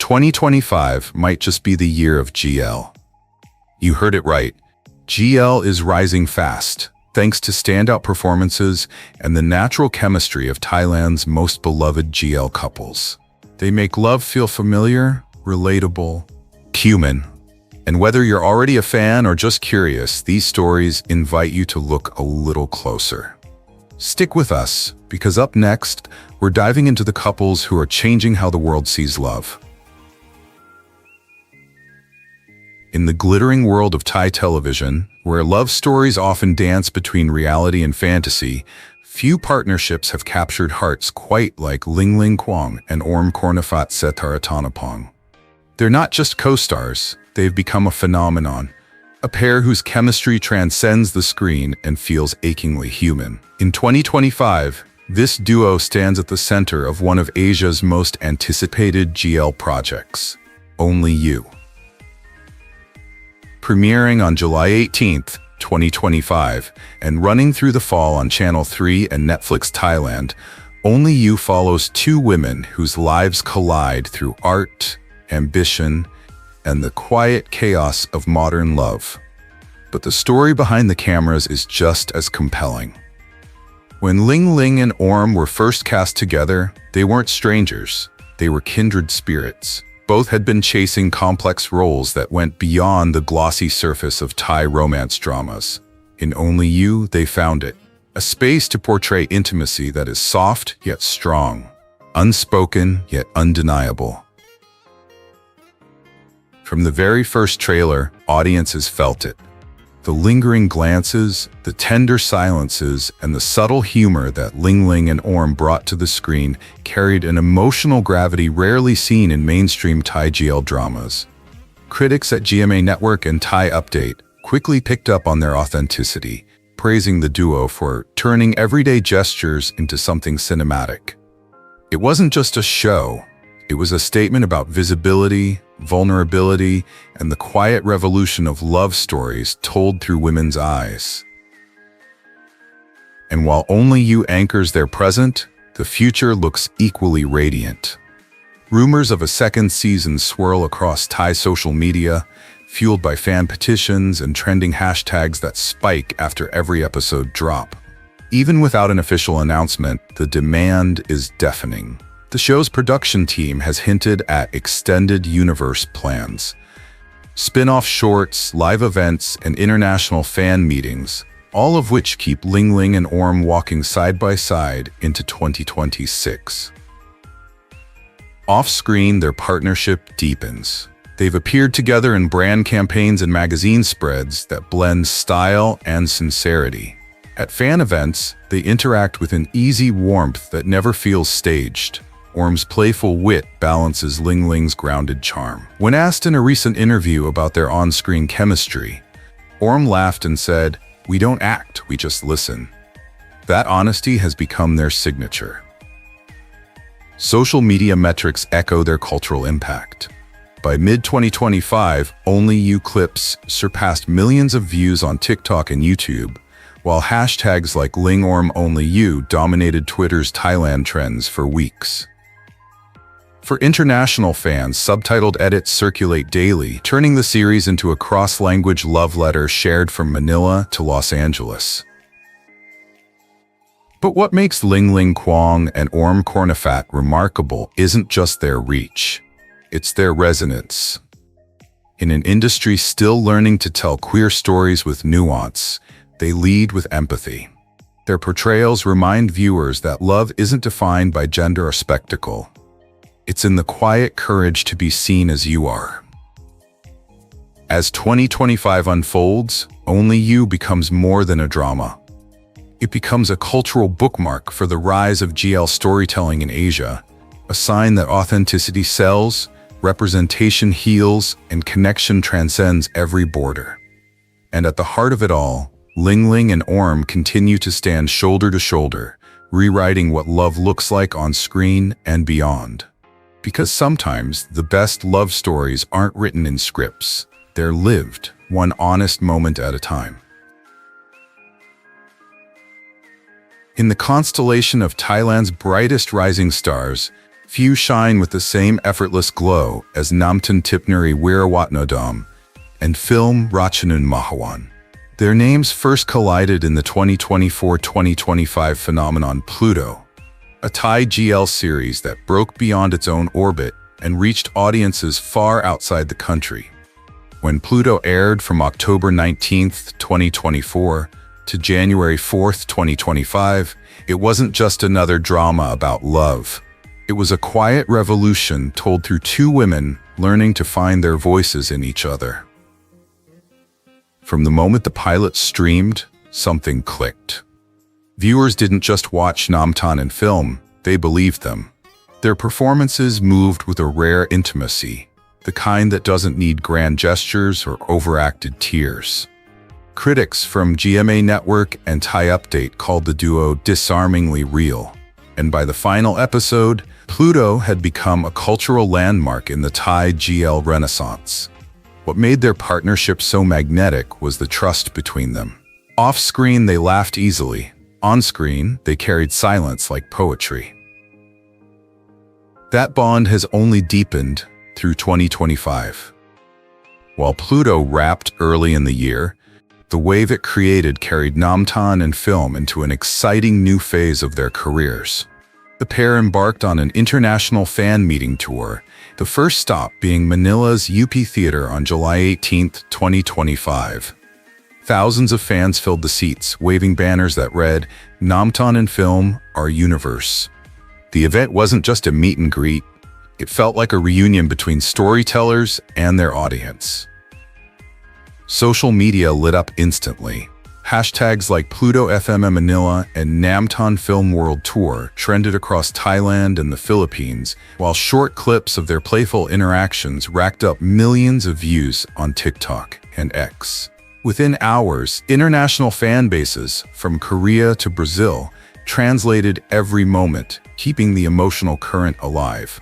2025 might just be the year of GL. You heard it right. GL is rising fast, thanks to standout performances and the natural chemistry of Thailand's most beloved GL couples. They make love feel familiar, relatable, human. And whether you're already a fan or just curious, these stories invite you to look a little closer. Stick with us, because up next, we're diving into the couples who are changing how the world sees love. In the glittering world of Thai television, where love stories often dance between reality and fantasy, few partnerships have captured hearts quite like Ling Kwong and Kornnaphat Setarathanapong. They're not just co-stars, they've become a phenomenon, a pair whose chemistry transcends the screen and feels achingly human. In 2025, this duo stands at the center of one of Asia's most anticipated GL projects, Only You. Premiering on July 18th, 2025, and running through the fall on Channel 3 and Netflix Thailand, Only You follows two women whose lives collide through art, ambition, and the quiet chaos of modern love. But the story behind the cameras is just as compelling. When Ling and Aoom were first cast together, they weren't strangers, they were kindred spirits. Both had been chasing complex roles that went beyond the glossy surface of Thai romance dramas. In Only You, they found it, a space to portray intimacy that is soft yet strong, unspoken yet undeniable. From the very first trailer, audiences felt it. The lingering glances, the tender silences, and the subtle humor that Ling and Aoom brought to the screen carried an emotional gravity rarely seen in mainstream Thai GL dramas. Critics at GMA Network and Thai Update quickly picked up on their authenticity, praising the duo for turning everyday gestures into something cinematic. It wasn't just a show, it was a statement about visibility, vulnerability, and the quiet revolution of love stories told through women's eyes. And while Only You anchors their present, the future looks equally radiant. Rumors of a second season swirl across Thai social media, fueled by fan petitions and trending hashtags that spike after every episode drop. Even without an official announcement, the demand is deafening. The show's production team has hinted at extended universe plans. Spin-off shorts, live events, and international fan meetings, all of which keep Ling and Aoom walking side by side into 2026. Off-screen, their partnership deepens. They've appeared together in brand campaigns and magazine spreads that blend style and sincerity. At fan events, they interact with an easy warmth that never feels staged. Aoom's playful wit balances Ling's grounded charm. When asked in a recent interview about their on-screen chemistry, Aoom laughed and said, "We don't act, we just listen." That honesty has become their signature. Social media metrics echo their cultural impact. By mid-2025, Only You clips surpassed millions of views on TikTok and YouTube, while hashtags like Aoom Only You dominated Twitter's Thailand trends for weeks. For international fans, subtitled edits circulate daily, turning the series into a cross-language love letter shared from Manila to Los Angeles. But what makes Ling Kwong and Kornnaphat remarkable isn't just their reach, it's their resonance. In an industry still learning to tell queer stories with nuance, they lead with empathy. Their portrayals remind viewers that love isn't defined by gender or spectacle. It's in the quiet courage to be seen as you are. As 2025 unfolds, Only You becomes more than a drama. It becomes a cultural bookmark for the rise of GL storytelling in Asia, a sign that authenticity sells, representation heals, and connection transcends every border. And at the heart of it all, Ling and Aoom continue to stand shoulder to shoulder, rewriting what love looks like on screen and beyond. Because sometimes the best love stories aren't written in scripts, they're lived, one honest moment at a time. In the constellation of Thailand's brightest rising stars, Few shine with the same effortless glow as Namtan Tipnaree Wirawatnodam and film Rachanun Mahawan. Their names first collided in the 2024-2025 phenomenon Pluto, a Thai GL series that broke beyond its own orbit and reached audiences far outside the country. When Pluto aired from October 19, 2024 to January 4, 2025, it wasn't just another drama about love. It was a quiet revolution told through two women learning to find their voices in each other. From the moment the pilot streamed, something clicked. Viewers didn't just watch Namtan and film, they believed them. Their performances moved with a rare intimacy, the kind that doesn't need grand gestures or overacted tears. Critics from GMA Network and Thai Update called the duo disarmingly real, and by the final episode, Pluto had become a cultural landmark in the Thai GL Renaissance. What made their partnership so magnetic was the trust between them. Off-screen, they laughed easily. On-screen, they carried silence like poetry. That bond has only deepened through 2025. While Pluto wrapped early in the year, the wave it created carried Namtan and film into an exciting new phase of their careers. The pair embarked on an international fan meeting tour, the first stop being Manila's UP Theater on July 18, 2025. Thousands of fans filled the seats, waving banners that read, "Namtan and Film, Our Universe." The event wasn't just a meet and greet, it felt like a reunion between storytellers and their audience. Social media lit up instantly. Hashtags like Pluto FMM Manila and Namtan Film World Tour trended across Thailand and the Philippines, while short clips of their playful interactions racked up millions of views on TikTok and X. Within hours, international fan bases, from Korea to Brazil, translated every moment, keeping the emotional current alive.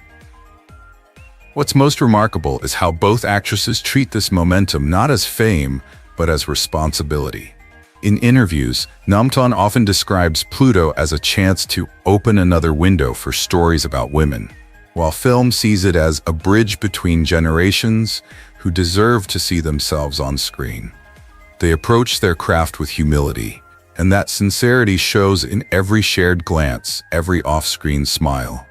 What's most remarkable is how both actresses treat this momentum not as fame, but as responsibility. In interviews, Namtan often describes Pluto as a chance to open another window for stories about women, while film sees it as a bridge between generations who deserve to see themselves on screen. They approach their craft with humility, and that sincerity shows in every shared glance, every off-screen smile.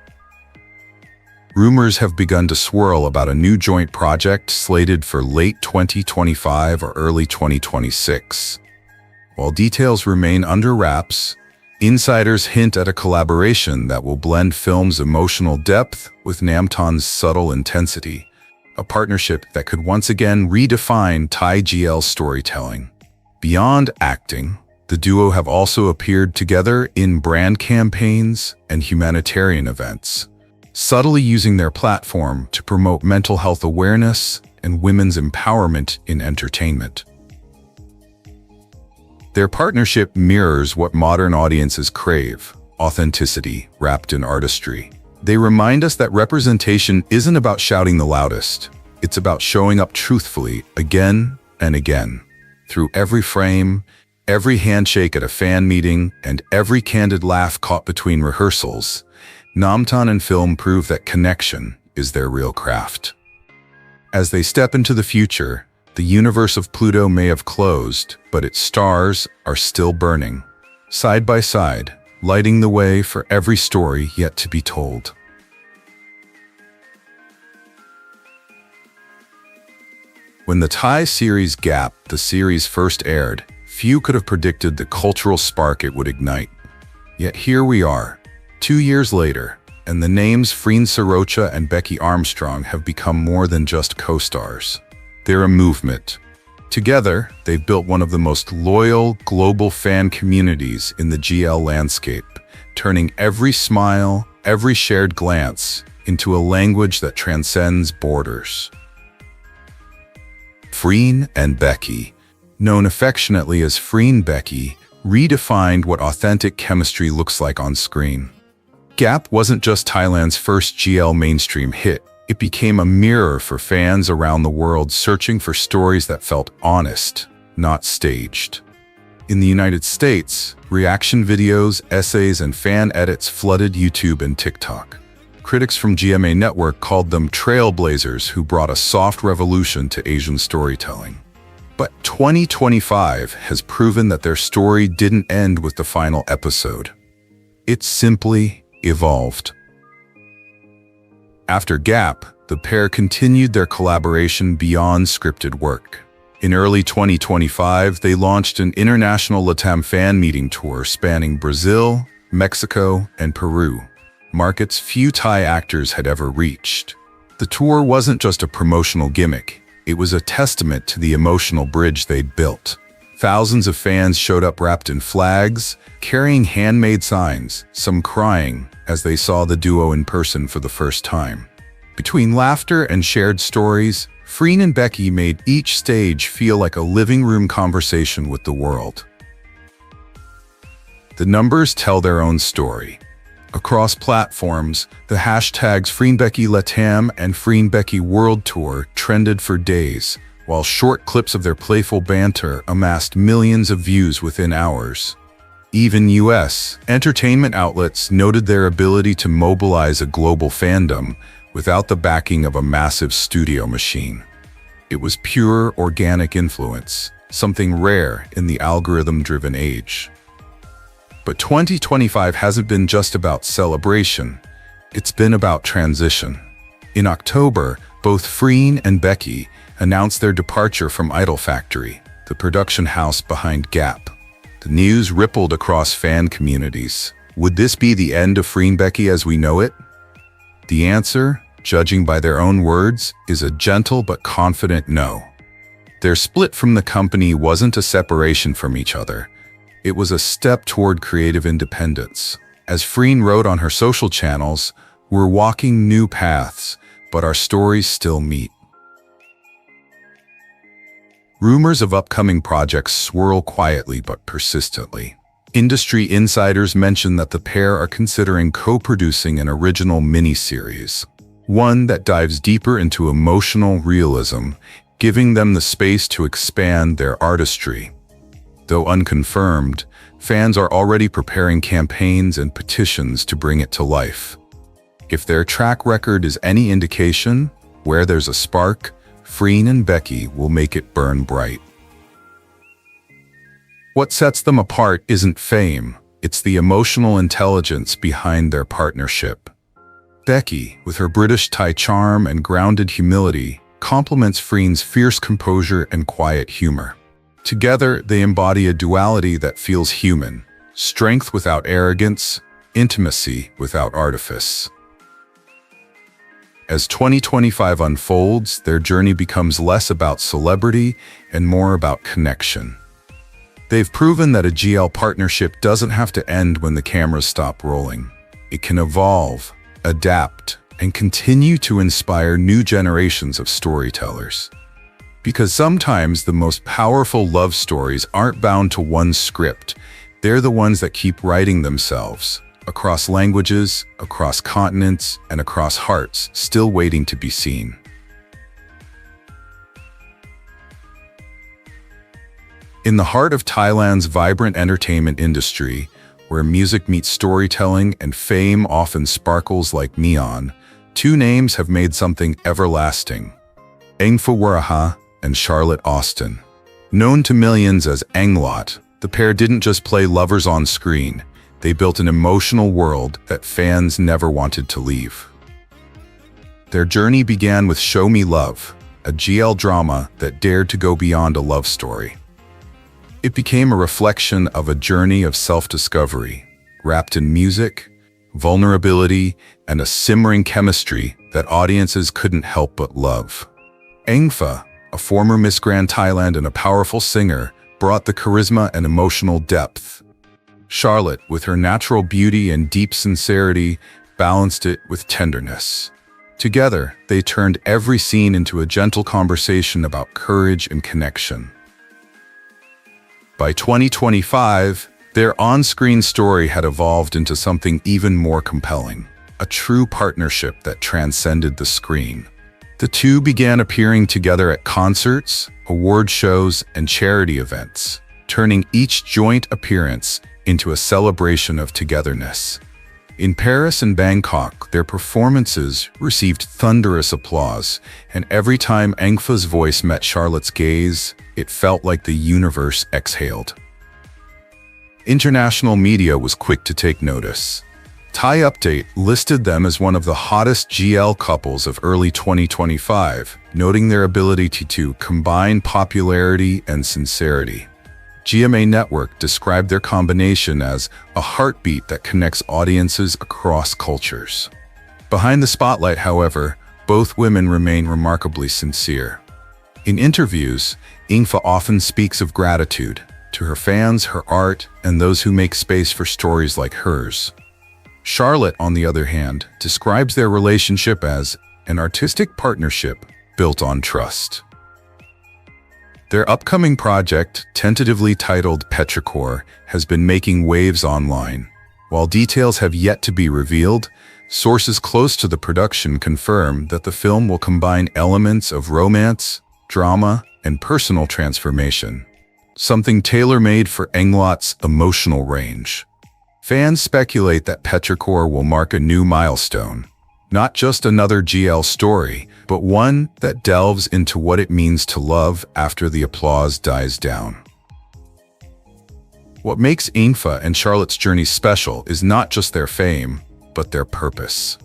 Rumors have begun to swirl about a new joint project slated for late 2025 or early 2026. While details remain under wraps, insiders hint at a collaboration that will blend film's emotional depth with Namtan's subtle intensity, a partnership that could once again redefine Thai GL storytelling. Beyond acting, the duo have also appeared together in brand campaigns and humanitarian events, subtly using their platform to promote mental health awareness and women's empowerment in entertainment. Their partnership mirrors what modern audiences crave: authenticity wrapped in artistry. They remind us that representation isn't about shouting the loudest. It's about showing up truthfully again and again. Through every frame, every handshake at a fan meeting, and every candid laugh caught between rehearsals, Namtan and film prove that connection is their real craft. As they step into the future, the universe of Pluto may have closed, but its stars are still burning, side by side, lighting the way for every story yet to be told. When the Thai series Gap, the series first aired, few could have predicted the cultural spark it would ignite. Yet here we are, 2 years later, and the names Freen Sarocha and Becky Armstrong have become more than just co-stars. They're a movement. Together, they've built one of the most loyal global fan communities in the GL landscape, turning every smile, every shared glance into a language that transcends borders. Freen and Becky, known affectionately as Freen Becky, redefined what authentic chemistry looks like on screen. Gap wasn't just Thailand's first GL mainstream hit. It became a mirror for fans around the world searching for stories that felt honest, not staged. In the United States, reaction videos, essays, and fan edits flooded YouTube and TikTok. Critics from GMA Network called them trailblazers who brought a soft revolution to Asian storytelling. But 2025 has proven that their story didn't end with the final episode. It simply evolved. After Gap, the pair continued their collaboration beyond scripted work. In early 2025, they launched an international Latam fan meeting tour spanning Brazil, Mexico, and Peru, markets few Thai actors had ever reached. The tour wasn't just a promotional gimmick, it was a testament to the emotional bridge they'd built. Thousands of fans showed up wrapped in flags, carrying handmade signs, some crying as they saw the duo in person for the first time. Between laughter and shared stories, Freen and Becky made each stage feel like a living room conversation with the world. The numbers tell their own story. Across platforms, the hashtags FreenBeckyLatam and FreenBeckyWorld Tour trended for days, while short clips of their playful banter amassed millions of views within hours. Even US entertainment outlets noted their ability to mobilize a global fandom without the backing of a massive studio machine. It was pure, organic influence, something rare in the algorithm-driven age. But 2025 hasn't been just about celebration, it's been about transition. In October, both Freen and Becky announced their departure from Idol Factory, the production house behind Gap. The news rippled across fan communities. Would this be the end of Freen Becky as we know it? The answer, judging by their own words, is a gentle but confident no. Their split from the company wasn't a separation from each other. It was a step toward creative independence. As Freen wrote on her social channels, "We're walking new paths, but our stories still meet." Rumors of upcoming projects swirl quietly but persistently. Industry insiders mention that the pair are considering co-producing an original miniseries, one that dives deeper into emotional realism, giving them the space to expand their artistry. Though unconfirmed, fans are already preparing campaigns and petitions to bring it to life. If their track record is any indication, where there's a spark, Freen and Becky will make it burn bright. What sets them apart isn't fame, it's the emotional intelligence behind their partnership. Becky, with her British Thai charm and grounded humility, complements Freen's fierce composure and quiet humor. Together, they embody a duality that feels human: strength without arrogance, intimacy without artifice. As 2025 unfolds, their journey becomes less about celebrity and more about connection. They've proven that a GL partnership doesn't have to end when the cameras stop rolling. It can evolve, adapt, and continue to inspire new generations of storytellers. Because sometimes the most powerful love stories aren't bound to one script, they're the ones that keep writing themselves, across languages, across continents, and across hearts, still waiting to be seen. In the heart of Thailand's vibrant entertainment industry, where music meets storytelling and fame often sparkles like neon, two names have made something everlasting: Engfa Waraha and Charlotte Austin. Known to millions as Englot, the pair didn't just play lovers on screen, they built an emotional world that fans never wanted to leave. Their journey began with Show Me Love, a GL drama that dared to go beyond a love story. It became a reflection of a journey of self-discovery, wrapped in music, vulnerability, and a simmering chemistry that audiences couldn't help but love. Engfa, a former Miss Grand Thailand and a powerful singer, brought the charisma and emotional depth. Charlotte, with her natural beauty and deep sincerity, balanced it with tenderness. Together, they turned every scene into a gentle conversation about courage and connection. By 2025, their on-screen story had evolved into something even more compelling, a true partnership that transcended the screen. The two began appearing together at concerts, award shows, and charity events, turning each joint appearance into a celebration of togetherness. In Paris and Bangkok, their performances received thunderous applause, and every time Engfa's voice met Charlotte's gaze, it felt like the universe exhaled. International media was quick to take notice. Thai Update listed them as one of the hottest GL couples of early 2025, noting their ability to combine popularity and sincerity. GMA Network described their combination as a heartbeat that connects audiences across cultures. Behind the spotlight, however, both women remain remarkably sincere. In interviews, Engfa often speaks of gratitude to her fans, her art, and those who make space for stories like hers. Charlotte, on the other hand, describes their relationship as an artistic partnership built on trust. Their upcoming project, tentatively titled Petrichor, has been making waves online. While details have yet to be revealed, sources close to the production confirm that the film will combine elements of romance, drama, and personal transformation, something tailor-made for Englot's emotional range. Fans speculate that Petrichor will mark a new milestone, not just another GL story, but one that delves into what it means to love after the applause dies down. What makes Engfa and Charlotte's journey special is not just their fame, but their purpose.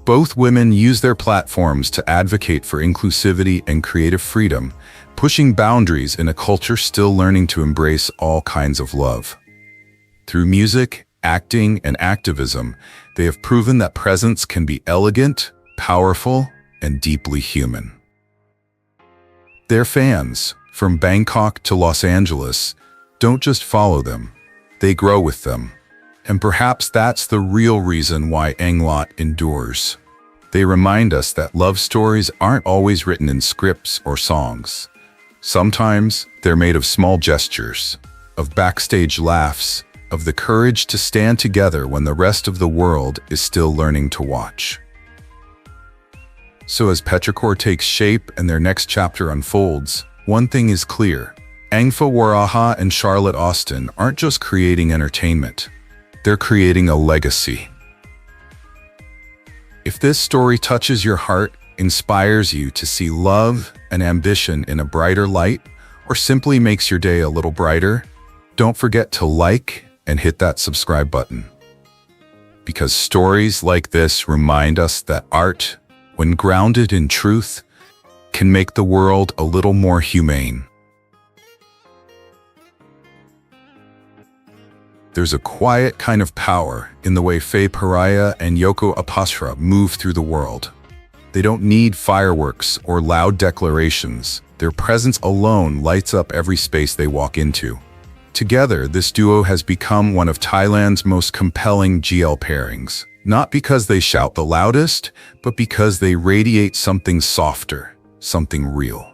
Both women use their platforms to advocate for inclusivity and creative freedom, pushing boundaries in a culture still learning to embrace all kinds of love. Through music, acting, and activism, they have proven that presence can be elegant, powerful, and deeply human. Their fans, from Bangkok to Los Angeles, don't just follow them, they grow with them. And perhaps that's the real reason why Englot endures. They remind us that love stories aren't always written in scripts or songs. Sometimes they're made of small gestures, of backstage laughs, of the courage to stand together when the rest of the world is still learning to watch. So as Petrichor takes shape and their next chapter unfolds, one thing is clear. Engfa, Waraha, and Charlotte Austin aren't just creating entertainment. They're creating a legacy. If this story touches your heart, inspires you to see love and ambition in a brighter light, or simply makes your day a little brighter, don't forget to like and hit that subscribe button. Because stories like this remind us that art, when grounded in truth, can make the world a little more humane. There's a quiet kind of power in the way Faye, Peraya, and Yoko, Apasra move through the world. They don't need fireworks or loud declarations. Their presence alone lights up every space they walk into. Together, this duo has become one of Thailand's most compelling GL pairings. Not because they shout the loudest, but because they radiate something softer, something real.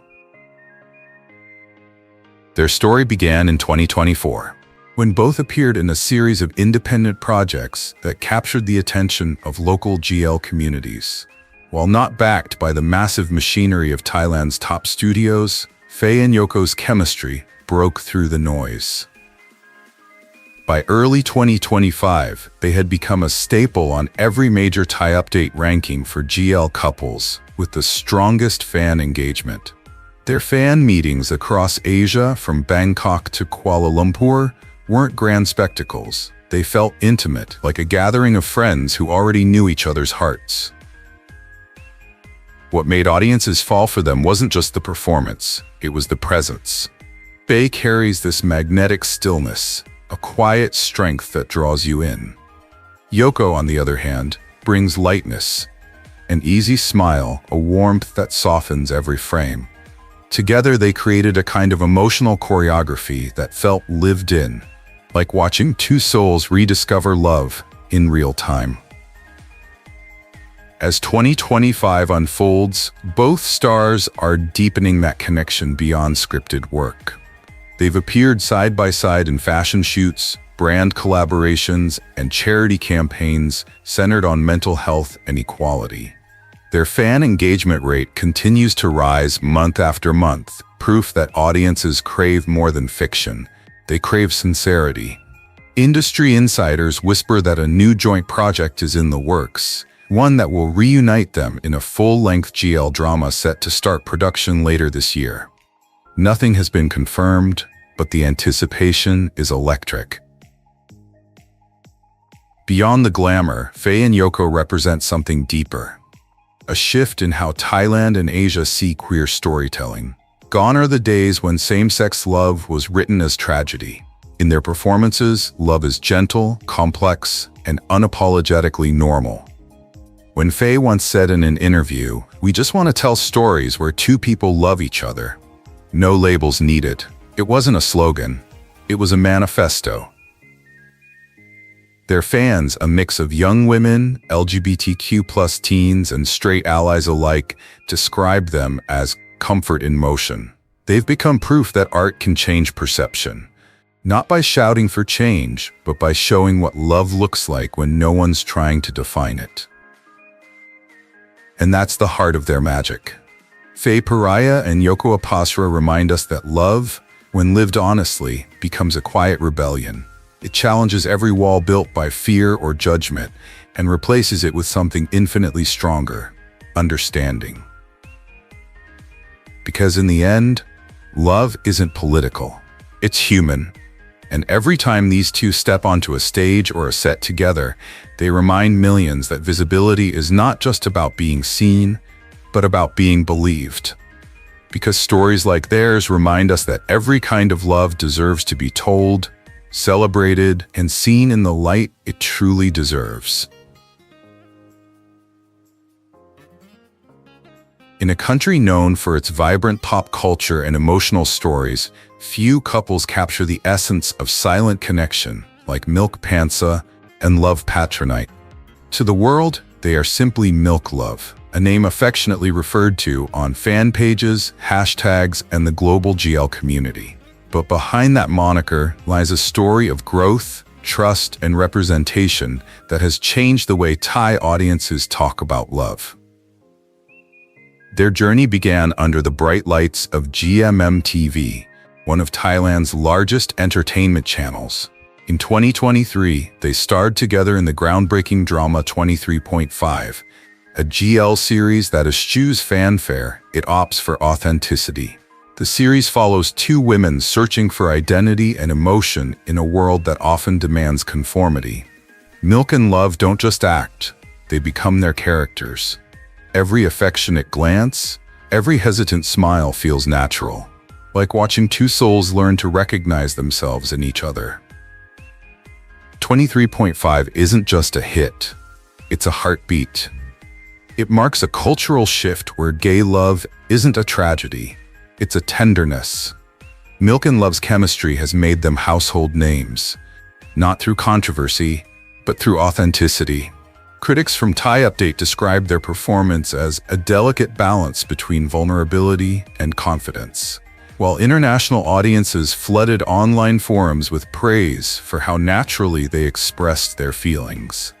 Their story began in 2024, when both appeared in a series of independent projects that captured the attention of local GL communities. While not backed by the massive machinery of Thailand's top studios, Faye and Yoko's chemistry broke through the noise. By early 2025, they had become a staple on every major Thai Update ranking for GL couples, with the strongest fan engagement. Their fan meetings across Asia, from Bangkok to Kuala Lumpur, weren't grand spectacles. They felt intimate, like a gathering of friends who already knew each other's hearts. What made audiences fall for them wasn't just the performance, it was the presence. Faye carries this magnetic stillness, a quiet strength that draws you in. Yoko, on the other hand, brings lightness, an easy smile, a warmth that softens every frame. Together they created a kind of emotional choreography that felt lived in, like watching two souls rediscover love in real time. As 2025 unfolds, both stars are deepening that connection beyond scripted work. They've appeared side by side in fashion shoots, brand collaborations, and charity campaigns centered on mental health and equality. Their fan engagement rate continues to rise month after month, proof that audiences crave more than fiction. They crave sincerity. Industry insiders whisper that a new joint project is in the works, one that will reunite them in a full-length GL drama set to start production later this year. Nothing has been confirmed, but the anticipation is electric. Beyond the glamour, Faye and Yoko represent something deeper. A shift in how Thailand and Asia see queer storytelling. Gone are the days when same-sex love was written as tragedy. In their performances, love is gentle, complex, and unapologetically normal. When Faye once said in an interview, "We just want to tell stories where two people love each other. No labels needed." It wasn't a slogan, it was a manifesto. Their fans, a mix of young women, LGBTQ+ teens, and straight allies alike, describe them as comfort in motion. They've become proof that art can change perception. Not by shouting for change, but by showing what love looks like when no one's trying to define it. And that's the heart of their magic. Faye Peraya and Yoko Apasra remind us that love, when lived honestly, becomes a quiet rebellion. It challenges every wall built by fear or judgment and replaces it with something infinitely stronger: understanding. Because in the end, love isn't political, it's human. And every time these two step onto a stage or a set together, they remind millions that visibility is not just about being seen, but about being believed. Because stories like theirs remind us that every kind of love deserves to be told, celebrated, and seen in the light it truly deserves. In a country known for its vibrant pop culture and emotional stories, few couples capture the essence of silent connection like Milk Pansa and Love Pattranite. To the world, they are simply Milk Love, a name affectionately referred to on fan pages, hashtags, and the global GL community. But behind that moniker lies a story of growth, trust, and representation that has changed the way Thai audiences talk about love. Their journey began under the bright lights of GMM-TV, one of Thailand's largest entertainment channels. In 2023, they starred together in the groundbreaking drama 23.5, a GL series that eschews fanfare, it opts for authenticity. The series follows two women searching for identity and emotion in a world that often demands conformity. Milk and Love don't just act, they become their characters. Every affectionate glance, every hesitant smile feels natural, like watching two souls learn to recognize themselves in each other. 23.5 isn't just a hit, it's a heartbeat. It marks a cultural shift where gay love isn't a tragedy, it's a tenderness. Milk and Love's chemistry has made them household names, not through controversy, but through authenticity. Critics from Thai Update described their performance as a delicate balance between vulnerability and confidence, while international audiences flooded online forums with praise for how naturally they expressed their feelings.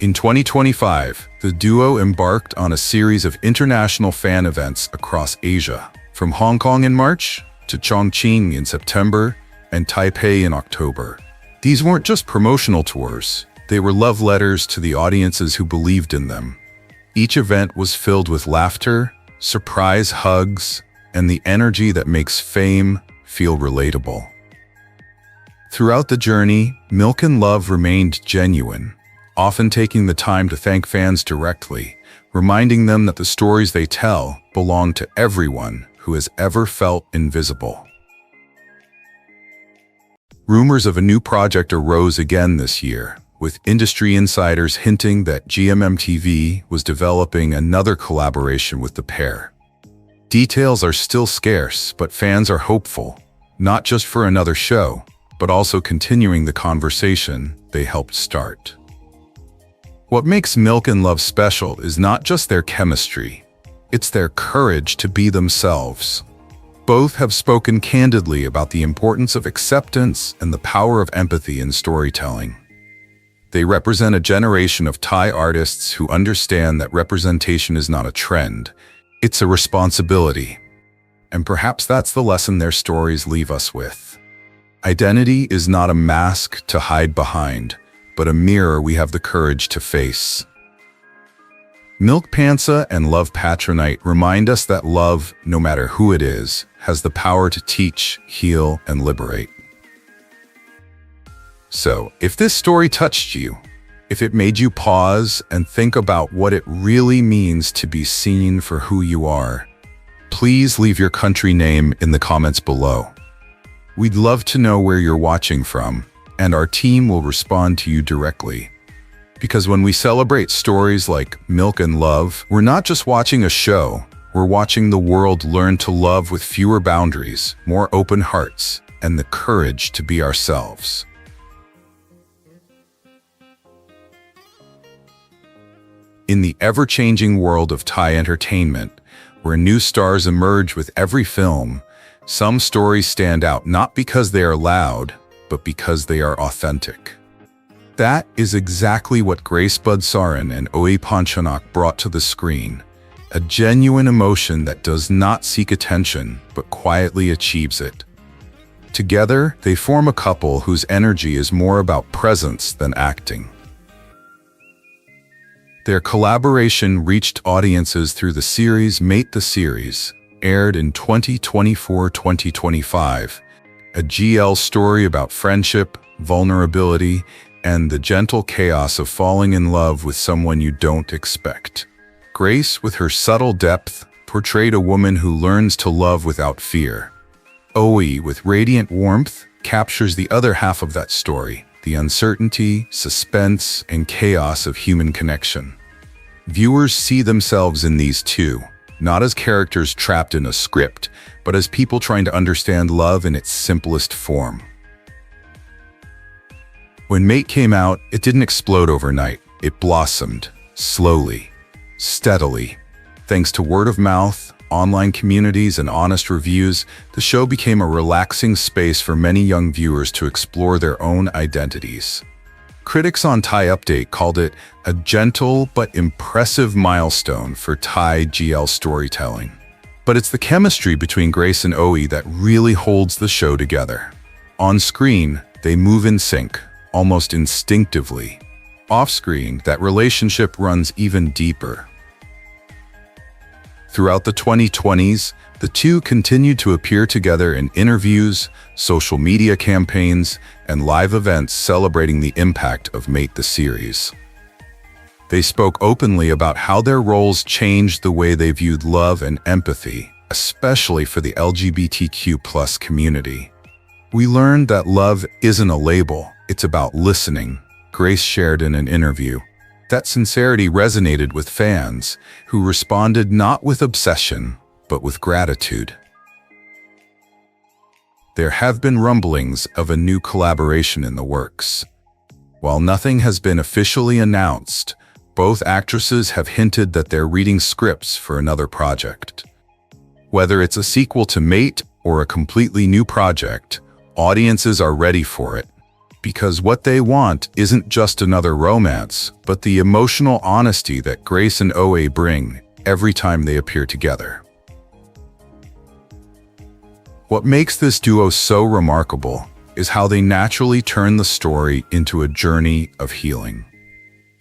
In 2025, the duo embarked on a series of international fan events across Asia, from Hong Kong in March to Chongqing in September and Taipei in October. These weren't just promotional tours, they were love letters to the audiences who believed in them. Each event was filled with laughter, surprise hugs, and the energy that makes fame feel relatable. Throughout the journey, Milk and Love remained genuine, often taking the time to thank fans directly, reminding them that the stories they tell belong to everyone who has ever felt invisible. Rumors of a new project arose again this year, with industry insiders hinting that GMM-TV was developing another collaboration with the pair. Details are still scarce, but fans are hopeful, not just for another show, but also continuing the conversation they helped start. What makes Milk and Love special is not just their chemistry, it's their courage to be themselves. Both have spoken candidly about the importance of acceptance and the power of empathy in storytelling. They represent a generation of Thai artists who understand that representation is not a trend, it's a responsibility. And perhaps that's the lesson their stories leave us with. Identity is not a mask to hide behind, but a mirror we have the courage to face. Milk Pansa and Love Pattranite remind us that love, no matter who it is, has the power to teach, heal, and liberate. So, if this story touched you, if it made you pause and think about what it really means to be seen for who you are, please leave your country name in the comments below. We'd love to know where you're watching from, and our team will respond to you directly. Because when we celebrate stories like Milk and Love, we're not just watching a show, we're watching the world learn to love with fewer boundaries, more open hearts, and the courage to be ourselves. In the ever-changing world of Thai entertainment, where new stars emerge with every film, some stories stand out not because they are loud, but because they are authentic. That is exactly what Grace Budsarin and Oaey Ponchanok brought to the screen, a genuine emotion that does not seek attention, but quietly achieves it. Together, they form a couple whose energy is more about presence than acting. Their collaboration reached audiences through the series Mate the Series, aired in 2024-2025, a GL story about friendship, vulnerability, and the gentle chaos of falling in love with someone you don't expect. Grace, with her subtle depth, portrayed a woman who learns to love without fear. Oaey, with radiant warmth, captures the other half of that story, the uncertainty, suspense, and chaos of human connection. Viewers see themselves in these two, not as characters trapped in a script, but as people trying to understand love in its simplest form. When Mate came out, it didn't explode overnight. It blossomed, slowly, steadily. Thanks to word of mouth, online communities, and honest reviews, the show became a relaxing space for many young viewers to explore their own identities. Critics on Thai Update called it a gentle but impressive milestone for Thai GL storytelling. But it's the chemistry between Grace and Oaey that really holds the show together. On screen, they move in sync, almost instinctively. Off-screen, that relationship runs even deeper. Throughout the 2020s, the two continued to appear together in interviews, social media campaigns, and live events celebrating the impact of Mate the Series. They spoke openly about how their roles changed the way they viewed love and empathy, especially for the LGBTQ+ community. We learned that love isn't a label, it's about listening, Grace shared in an interview. That sincerity resonated with fans, who responded not with obsession, but with gratitude. There have been rumblings of a new collaboration in the works. While nothing has been officially announced, both actresses have hinted that they're reading scripts for another project. Whether it's a sequel to Mate or a completely new project, audiences are ready for it. Because what they want isn't just another romance, but the emotional honesty that Grace and Oaey bring every time they appear together. What makes this duo so remarkable is how they naturally turn the story into a journey of healing.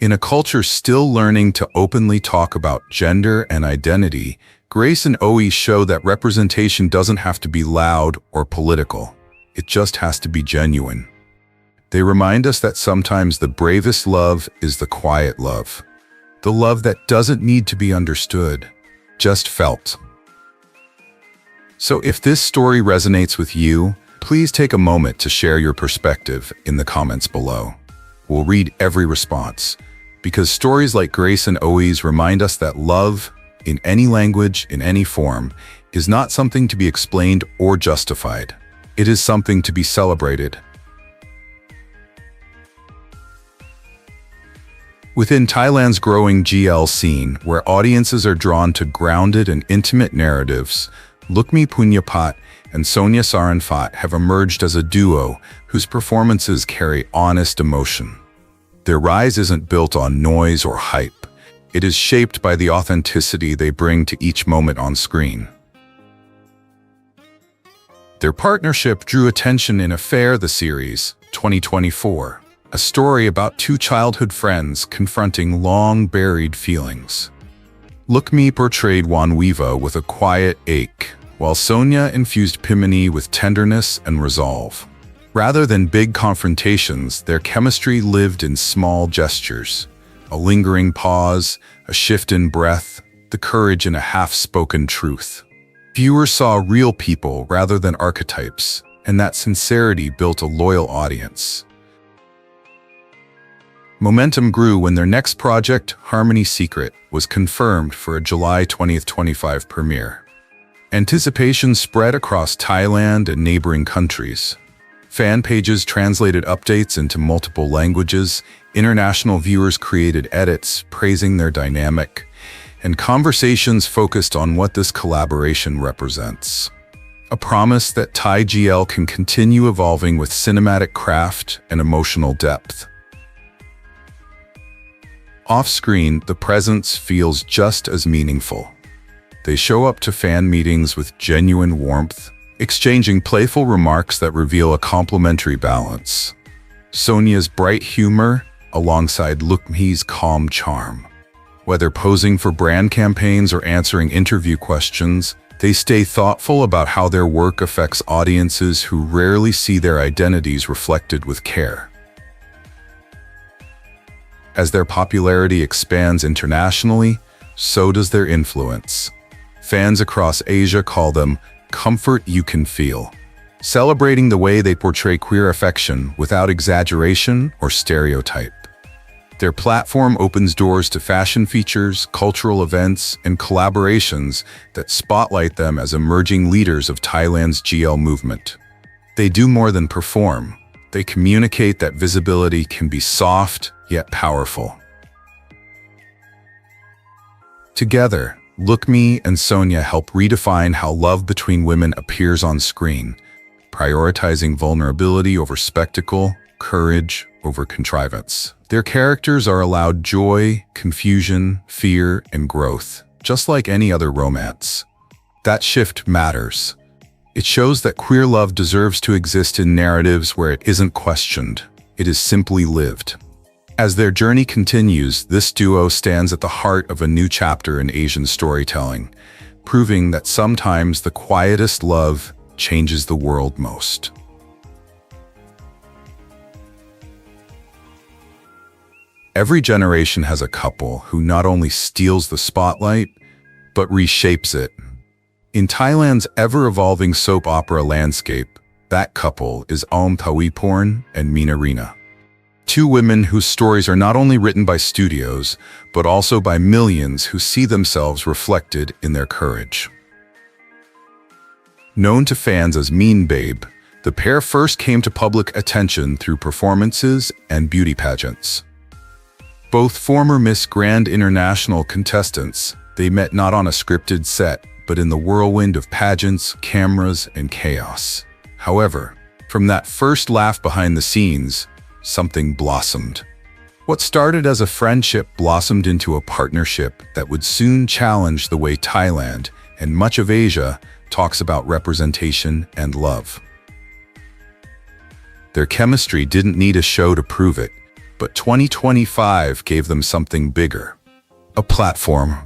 In a culture still learning to openly talk about gender and identity, Grace and Oaey show that representation doesn't have to be loud or political. It just has to be genuine. They remind us that sometimes the bravest love is the quiet love. The love that doesn't need to be understood, just felt. So if this story resonates with you, please take a moment to share your perspective in the comments below. We'll read every response, because stories like Grace and Oaey's remind us that love, in any language, in any form, is not something to be explained or justified. It is something to be celebrated. Within Thailand's growing GL scene, where audiences are drawn to grounded and intimate narratives, Lookmhee Punyapat and Sonya Saranphat have emerged as a duo whose performances carry honest emotion. Their rise isn't built on noise or hype. It is shaped by the authenticity they bring to each moment on screen. Their partnership drew attention in Affair the Series, 2024, a story about two childhood friends confronting long-buried feelings. Lookmhee portrayed Wanwiva with a quiet ache, while Sonya infused Tipnaree with tenderness and resolve. Rather than big confrontations, their chemistry lived in small gestures. A lingering pause, a shift in breath, the courage in a half-spoken truth. Viewers saw real people rather than archetypes, and that sincerity built a loyal audience. Momentum grew when their next project, Harmony Secret, was confirmed for a July 20, 2025 premiere. Anticipation spread across Thailand and neighboring countries. Fan pages translated updates into multiple languages, international viewers created edits praising their dynamic, and conversations focused on what this collaboration represents. A promise that Thai GL can continue evolving with cinematic craft and emotional depth. Off-screen, the presence feels just as meaningful. They show up to fan meetings with genuine warmth, exchanging playful remarks that reveal a complementary balance. Sonya's bright humor alongside Lookmhee's calm charm. Whether posing for brand campaigns or answering interview questions, they stay thoughtful about how their work affects audiences who rarely see their identities reflected with care. As their popularity expands internationally, so does their influence. Fans across Asia call them comfort you can feel, celebrating the way they portray queer affection without exaggeration or stereotype. Their platform opens doors to fashion features, cultural events, and collaborations that spotlight them as emerging leaders of Thailand's GL movement. They do more than perform. They communicate that visibility can be soft, yet powerful. Together, Lookmhee and Sonya help redefine how love between women appears on screen, prioritizing vulnerability over spectacle, courage over contrivance. Their characters are allowed joy, confusion, fear, and growth, just like any other romance. That shift matters. It shows that queer love deserves to exist in narratives where it isn't questioned, it is simply lived. As their journey continues, this duo stands at the heart of a new chapter in Asian storytelling, proving that sometimes the quietest love changes the world most. Every generation has a couple who not only steals the spotlight, but reshapes it. In Thailand's ever-evolving soap opera landscape, that couple is Aoom Thaweeporn and Meena Rina. Two women whose stories are not only written by studios, but also by millions who see themselves reflected in their courage. Known to fans as Mean Babe, the pair first came to public attention through performances and beauty pageants. Both former Miss Grand International contestants, they met not on a scripted set, but in the whirlwind of pageants, cameras, and chaos. However, from that first laugh behind the scenes, something blossomed. What started as a friendship blossomed into a partnership that would soon challenge the way Thailand and much of Asia talks about representation and love. Their chemistry didn't need a show to prove it, but 2025 gave them something bigger. A platform.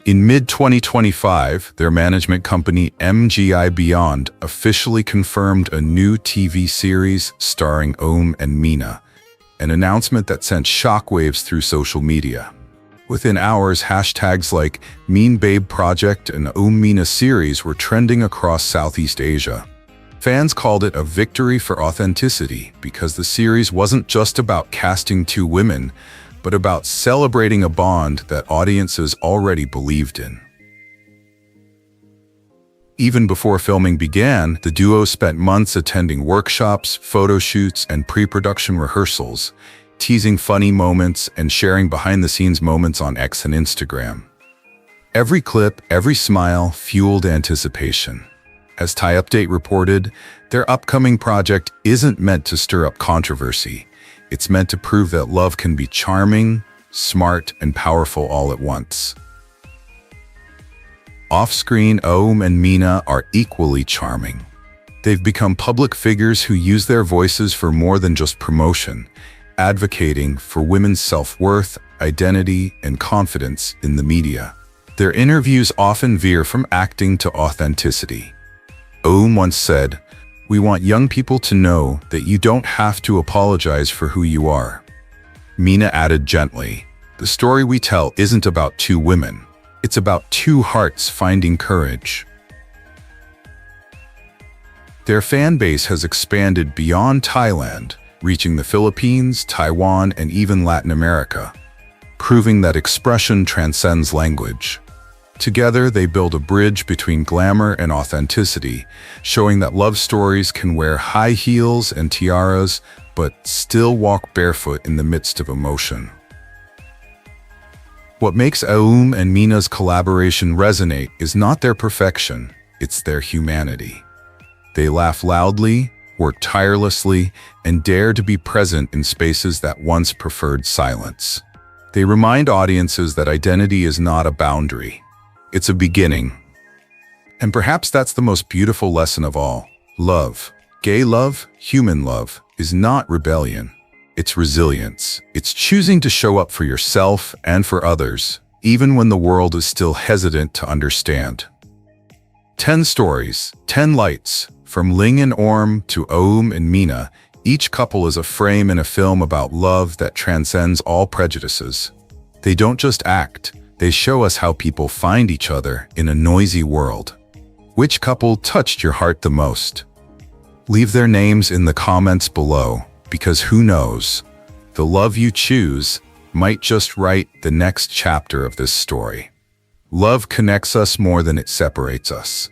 In mid-2025, their management company MGI Beyond officially confirmed a new TV series starring Aoom and Meena, an announcement that sent shockwaves through social media. Within hours, hashtags like Mean Babe Project and Aoom Meena series were trending across Southeast Asia. Fans called it a victory for authenticity because the series wasn't just about casting two women, but about celebrating a bond that audiences already believed in. Even before filming began, the duo spent months attending workshops, photo shoots, and pre-production rehearsals, teasing funny moments and sharing behind-the-scenes moments on X and Instagram. Every clip, every smile fueled anticipation. As Thai Update reported, their upcoming project isn't meant to stir up controversy. It's meant to prove that love can be charming, smart, and powerful all at once. Off-screen, Aoom and Meena are equally charming. They've become public figures who use their voices for more than just promotion, advocating for women's self-worth, identity, and confidence in the media. Their interviews often veer from acting to authenticity. Aoom once said, "We want young people to know that you don't have to apologize for who you are." Meena added gently, "The story we tell isn't about two women. It's about two hearts finding courage." Their fan base has expanded beyond Thailand, reaching the Philippines, Taiwan, and even Latin America, proving that expression transcends language. Together, they build a bridge between glamour and authenticity, showing that love stories can wear high heels and tiaras, but still walk barefoot in the midst of emotion. What makes Aoom and Meena's collaboration resonate is not their perfection, it's their humanity. They laugh loudly, work tirelessly, and dare to be present in spaces that once preferred silence. They remind audiences that identity is not a boundary. It's a beginning. And perhaps that's the most beautiful lesson of all. Love, gay love, human love, is not rebellion. It's resilience. It's choosing to show up for yourself and for others, even when the world is still hesitant to understand. 10 stories, 10 lights, from Ling and Orm to Aoom and Meena, each couple is a frame in a film about love that transcends all prejudices. They don't just act, they show us how people find each other in a noisy world. Which couple touched your heart the most? Leave their names in the comments below, because who knows, the love you choose might just write the next chapter of this story. Love connects us more than it separates us.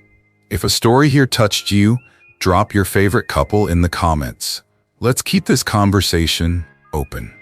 If a story here touched you, drop your favorite couple in the comments. Let's keep this conversation open.